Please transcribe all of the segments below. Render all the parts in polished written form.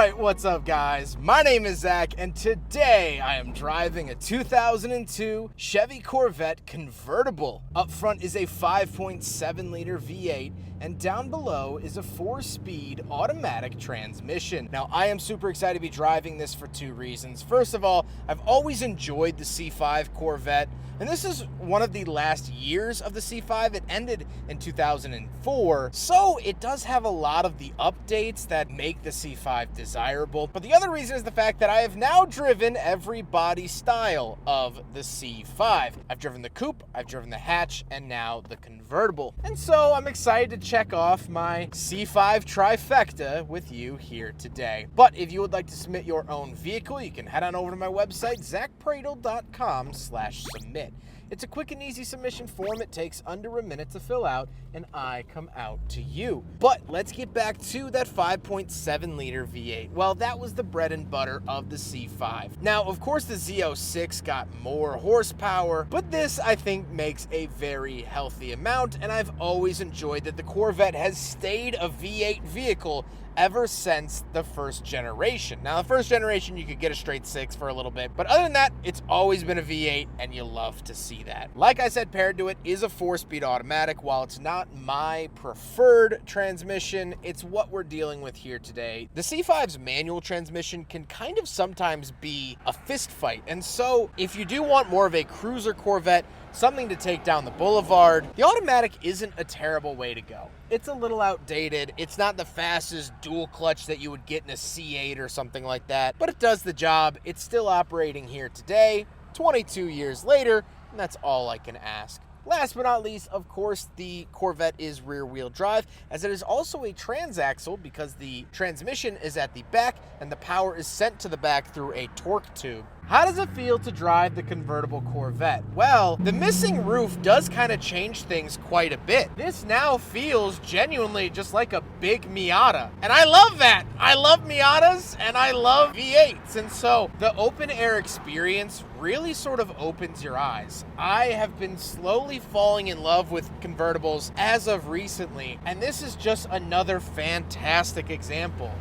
Alright, what's up guys? My name is Zach, and today I am driving a 2002 Chevy Corvette Convertible. Up front is a 5.7 liter V8, and down below is a 4-speed automatic transmission. Now, I am super excited to be driving this for two reasons. First of all, I've always enjoyed the C5 Corvette, and this is one of the last years of the C5. It ended in 2004, so it does have a lot of the updates that make the C5 desirable. But the other reason is the fact that I have now driven every body style of the C5. I've driven the coupe, I've driven the hatch, and now the convertible. And so I'm excited to check off my C5 trifecta with you here today. But if you would like to submit your own vehicle, you can head on over to my website, zackpradel.com/submit. It's a quick and easy submission form. It takes under a minute to fill out, and I come out to you. But let's get back to that 5.7 liter V8. Well, that was the bread and butter of the C5. Now, of course, the Z06 got more horsepower, but this, I think, makes a very healthy amount, and I've always enjoyed that the Corvette has stayed a V8 vehicle ever since the first generation. Now, the first generation, you could get a straight 6 for a little bit, but other than that, it's always been a V8, and you love to see that. Like I said, paired to it is a 4-speed automatic. While it's not my preferred transmission, it's what we're dealing with here today. The C5's manual transmission can kind of sometimes be a fist fight, and so if you do want more of a cruiser Corvette, something to take down the boulevard, the automatic isn't a terrible way to go. It's a little outdated. It's not the fastest dual clutch that you would get in a C8 or something like that, but it does the job. It's still operating here today, 22 years later, and that's all I can ask. Last but not least, of course, the Corvette is rear-wheel drive, as it is also a transaxle because the transmission is at the back and the power is sent to the back through a torque tube. How does it feel to drive the convertible Corvette? Well, the missing roof does kind of change things quite a bit. This now feels genuinely just like a big Miata, and I love that. I love Miatas and I love V8s, and so the open air experience really sort of opens your eyes. I have been slowly falling in love with convertibles as of recently, and this is just another fantastic example.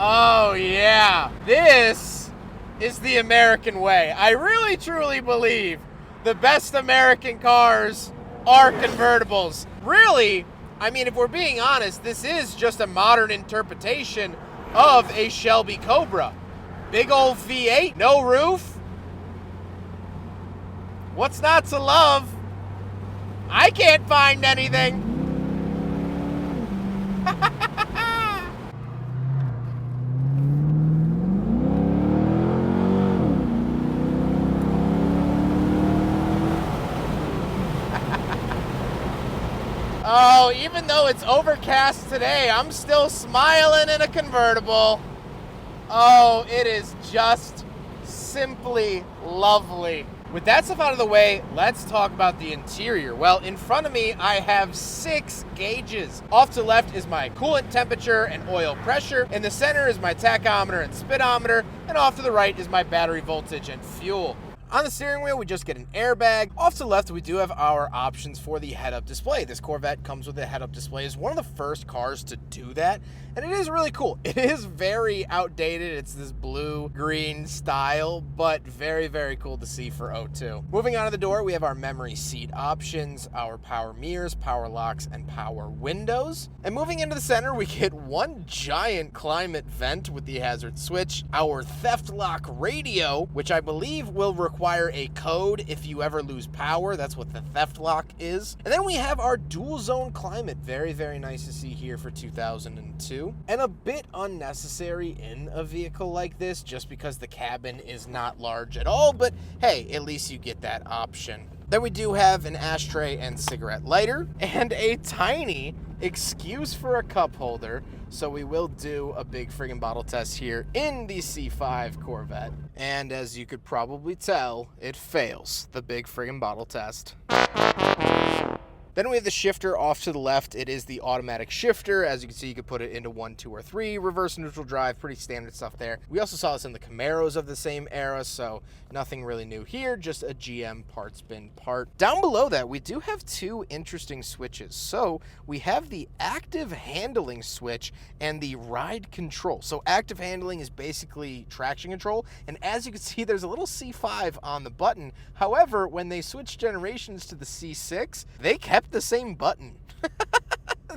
Oh yeah, this is the American way. I really truly believe the best American cars are convertibles. Really, I mean, if we're being honest, this is just a modern interpretation of a Shelby Cobra. Big old V8, no roof. What's not to love? I can't find anything. Oh, even though it's overcast today, I'm still smiling in a convertible. Oh, it is just simply lovely. With that stuff out of the way, let's talk about the interior. Well, in front of me, I have 6 gauges. Off to the left is my coolant temperature and oil pressure. In the center is my tachometer and speedometer. And off to the right is my battery voltage and fuel. On the steering wheel, we just get an airbag. Off to the left, we do have our options for the head-up display. This Corvette comes with a head-up display. It's one of the first cars to do that, and it is really cool. It is very outdated. It's this blue-green style, but very, very cool to see for '02. Moving on to the door, we have our memory seat options, our power mirrors, power locks, and power windows. And moving into the center, we get one giant climate vent with the hazard switch, our theft lock radio, which I believe will require a code if you ever lose power. That's what the theft lock is. And then we have our dual zone climate. Very, very nice to see here for 2002. And a bit unnecessary in a vehicle like this just because the cabin is not large at all. But hey, at least you get that option. Then we do have an ashtray and cigarette lighter and a tiny excuse for a cup holder. So we will do a big friggin' bottle test here in the C5 Corvette. And as you could probably tell, it fails the big friggin' bottle test. Then we have the shifter off to the left. It is the automatic shifter. As you can see, you can put it into 1, 2, or 3, reverse neutral drive, pretty standard stuff there. We also saw this in the Camaros of the same era, so nothing really new here, just a GM parts bin part. Down below that, we do have 2 interesting switches. So we have the active handling switch and the ride control. So active handling is basically traction control, and as you can see, there's a little C5 on the button. However, when they switched generations to the C6, they kept the same button.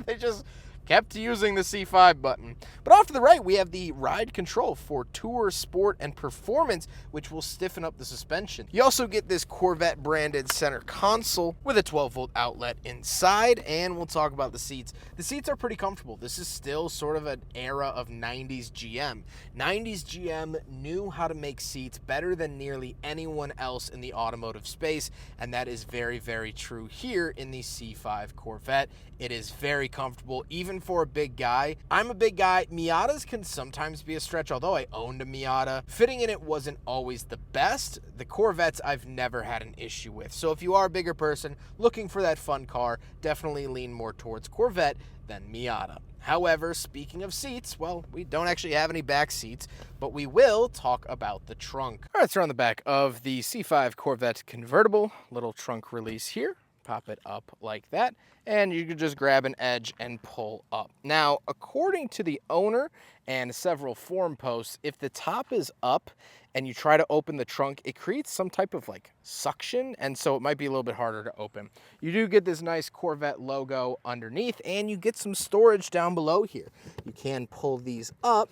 They just kept using the C5 button. But off to the right, we have the ride control for Tour, Sport, and Performance, which will stiffen up the suspension. You also get this Corvette branded center console with a 12-volt outlet inside, and we'll talk about the seats. The seats are pretty comfortable. This is still sort of an era of 90s GM. 90s GM knew how to make seats better than nearly anyone else in the automotive space, and that is very, very true here in the C5 Corvette. It is very comfortable, even for a big guy. I'm a big guy. Miatas can sometimes be a stretch, although I owned a Miata. Fitting in it wasn't always the best. The Corvettes I've never had an issue with. So if you are a bigger person looking for that fun car, definitely lean more towards Corvette than Miata. However, speaking of seats, well, we don't actually have any back seats, but we will talk about the trunk. All right, so on the back of the C5 Corvette convertible, little trunk release here. Pop it up like that, and you can just grab an edge and pull up. Now, according to the owner and several forum posts, if the top is up and you try to open the trunk, it creates some type of like suction, and so it might be a little bit harder to open. You do get this nice Corvette logo underneath, and you get some storage down below here. You can pull these up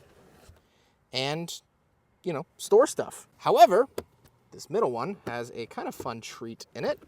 and, you know, store stuff. However, this middle one has a kind of fun treat in it.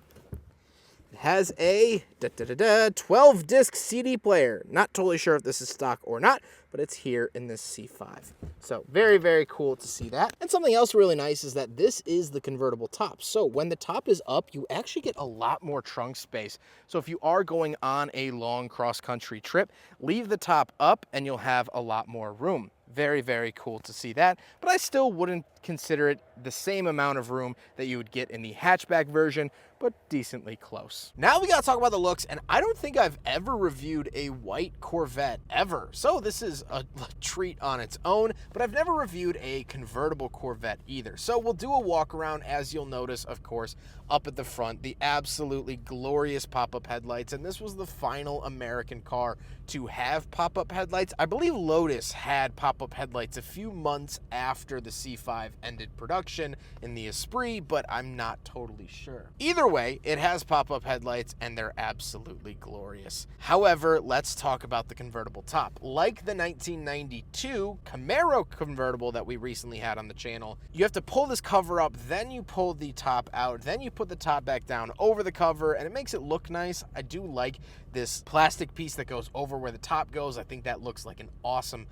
It has a 12-disc CD player. Not totally sure if this is stock or not, but it's here in this C5. So very, very cool to see that. And something else really nice is that this is the convertible top. So when the top is up, you actually get a lot more trunk space. So if you are going on a long cross-country trip, leave the top up and you'll have a lot more room. Very, very cool to see that, but I still wouldn't consider it the same amount of room that you would get in the hatchback version, but decently close. Now we gotta talk about the looks, and I don't think I've ever reviewed a white Corvette ever, so this is a treat on its own, but I've never reviewed a convertible Corvette either. So we'll do a walk around, as you'll notice, of course, up at the front, the absolutely glorious pop-up headlights, and this was the final American car to have pop-up headlights. I believe Lotus had pop-up headlights a few months after the C5 ended production in the Esprit, but I'm not totally sure. Either way, it has pop-up headlights and they're absolutely glorious. However, let's talk about the convertible top. Like the 1992 Camaro convertible that we recently had on the channel, you have to pull this cover up, then you pull the top out, then you put the top back down over the cover, and it makes it look nice. I do like this plastic piece that goes over where the top goes. I think that looks like an awesome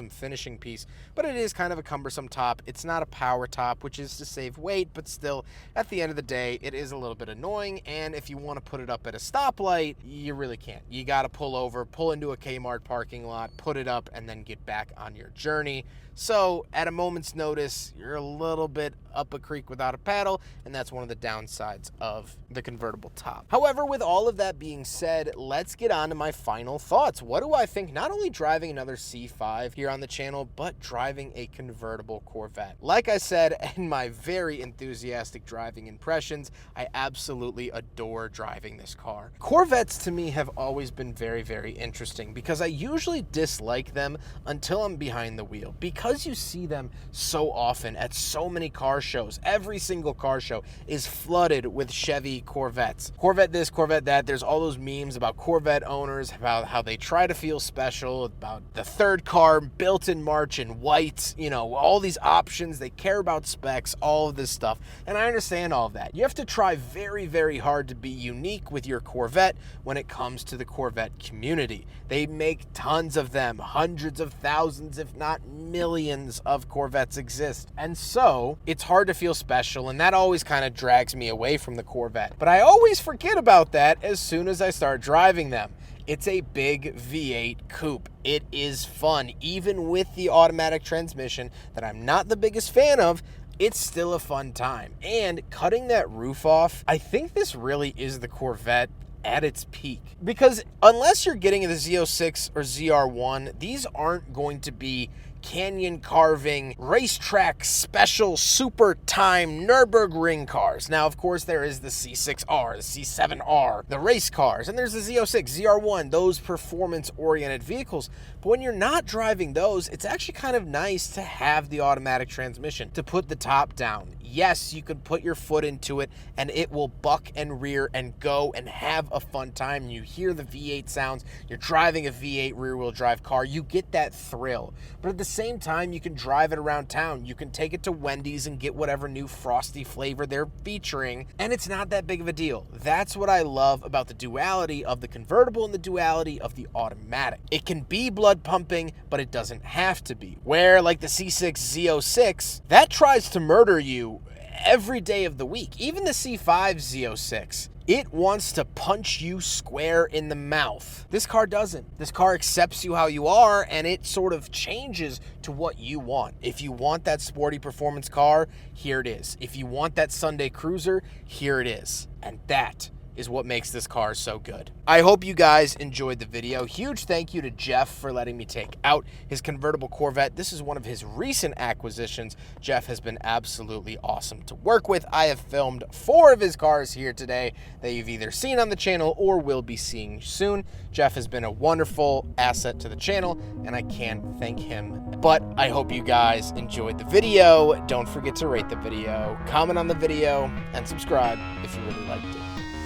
finishing piece, but it is kind of a cumbersome top. It's not a power top, which is to save weight, but still, at the end of the day, it is a little bit annoying, and if you want to put it up at a stoplight, you really can't. You got to pull over, pull into a Kmart parking lot, put it up, and then get back on your journey. So at a moment's notice, you're a little bit up a creek without a paddle, and that's one of the downsides of the convertible top. However, with all of that being said, let's get on to my final thoughts. What do I think not only driving another C5 here on the channel, but driving a convertible Corvette? Like I said in my very enthusiastic driving impressions, I absolutely adore driving this car. Corvettes to me have always been very, very interesting because I usually dislike them until I'm behind the wheel, because you see them so often at so many car shows. Every single car show is flooded with Chevy Corvettes. Corvette this, Corvette that. There's all those memes about Corvette owners, about how they try to feel special, about the third car built in March in white, you know, all these options. They care about specs, all of this stuff. And I understand all of that. You have to try very, very hard to be unique with your Corvette when it comes to the Corvette community. They make tons of them. Hundreds of thousands, if not millions of Corvettes exist. And so it's hard to feel special, and that always kind of drags me away from the Corvette. But I always forget about that as soon as I start driving them. It's a big V8 coupe. It is fun, even with the automatic transmission that I'm not the biggest fan of. It's still a fun time. And cutting that roof off, I think this really is the Corvette at its peak. Because unless you're getting the Z06 or ZR1, these aren't going to be canyon carving, racetrack special, super time Nürburgring cars. Now, of course, there is the C6R, the C7R, the race cars, and there's the Z06, ZR1, those performance-oriented vehicles. But when you're not driving those, it's actually kind of nice to have the automatic transmission, to put the top down. Yes, you can put your foot into it and it will buck and rear and go and have a fun time. You hear the V8 sounds, you're driving a V8 rear-wheel drive car, you get that thrill. But at the same time, you can drive it around town. You can take it to Wendy's and get whatever new frosty flavor they're featuring, and it's not that big of a deal. That's what I love about the duality of the convertible and the duality of the automatic. It can be blood pumping, but it doesn't have to be. Where, like the C6 Z06, that tries to murder you every day of the week. Even the C5 Z06, it wants to punch you square in the mouth. This car doesn't. This car accepts you how you are, and it sort of changes to what you want. If you want that sporty performance car, here it is. If you want that Sunday cruiser, here it is. And that is what makes this car so good. I hope you guys enjoyed the video. Huge thank you to Jeff for letting me take out his convertible Corvette. This is one of his recent acquisitions. Jeff has been absolutely awesome to work with. I have filmed 4 of his cars here today that you've either seen on the channel or will be seeing soon. Jeff has been a wonderful asset to the channel, and I can't thank him. But I hope you guys enjoyed the video. Don't forget to rate the video, comment on the video, and subscribe if you really liked it.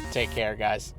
Take care, guys.